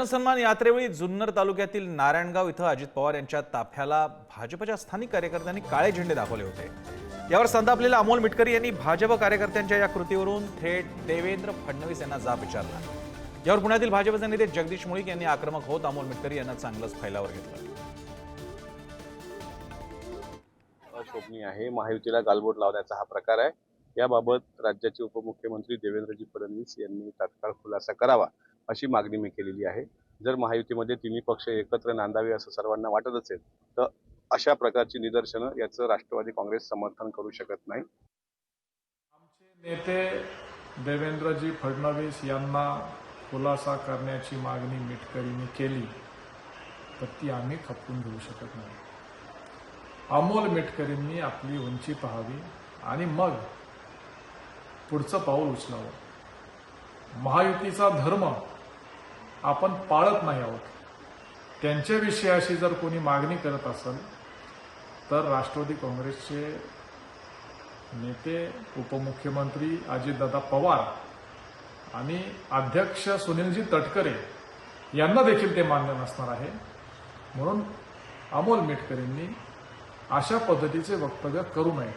जनसन्मान यात्रेवेळी जुन्नर तालुक्यातील नारायणगाव इथं अजित पवार यांच्या ताफ्याला भाजपच्या स्थानिक कार्यकर्त्यांनी काळे झेंडे दाखवले होते। यावर संतापलेल्या अमोल मिटकरी यांनी भाजप कार्यकर्त्यांच्या या कृतीवरून थेट देवेंद्र फडणवीस यांना जाब विचारला। यावर पुण्यातील भाजपचे नेते जगदीश मुळीक यांनी आक्रमक होत अमोल मिटकरी यांना चांगलंच फैलावर घेतलं। अशोभनीय आहे, महायुतीला गालबोट लावण्याचा हा प्रकार आहे। याबाबत राज्याचे उपमुख्यमंत्री देवेंद्रजी फडणवीस यांनी तात्काळ खुलासा करावा अशी मागणी मी केलेली आहे। जर महायुतीमध्ये तिन्ही पक्ष एकत्र नांदावे असं सर्वांना वाटत असेल तर अशा प्रकारची निदर्शनं याचं राष्ट्रवादी काँग्रेस समर्थन करू शकत नाही। आमचे नेते देवेंद्रजी फडणवीस यांना खुलासा करण्याची मागणी मिटकरींनी केली तर ती आम्ही खपवून घेऊ शकत नाही। अमोल मिटकरींनी आपली उंची पाहावी आणि मग पुढचं पाऊल उचलावं। महायुतीचा धर्म आपण पाळत नाही आहोत। त्यांच्या विषयाशी जर कोणी मागणी करत असेल तर राष्ट्रवादी काँग्रेसचे नेते उपमुख्यमंत्री अजितदादा पवार आणि अध्यक्ष सुनीलजी तटकरे यांना देखील ते मान्य नसणार आहे। म्हणून अमोल मिटकरींनी अशा पद्धतीचे वक्तव्य करू नये।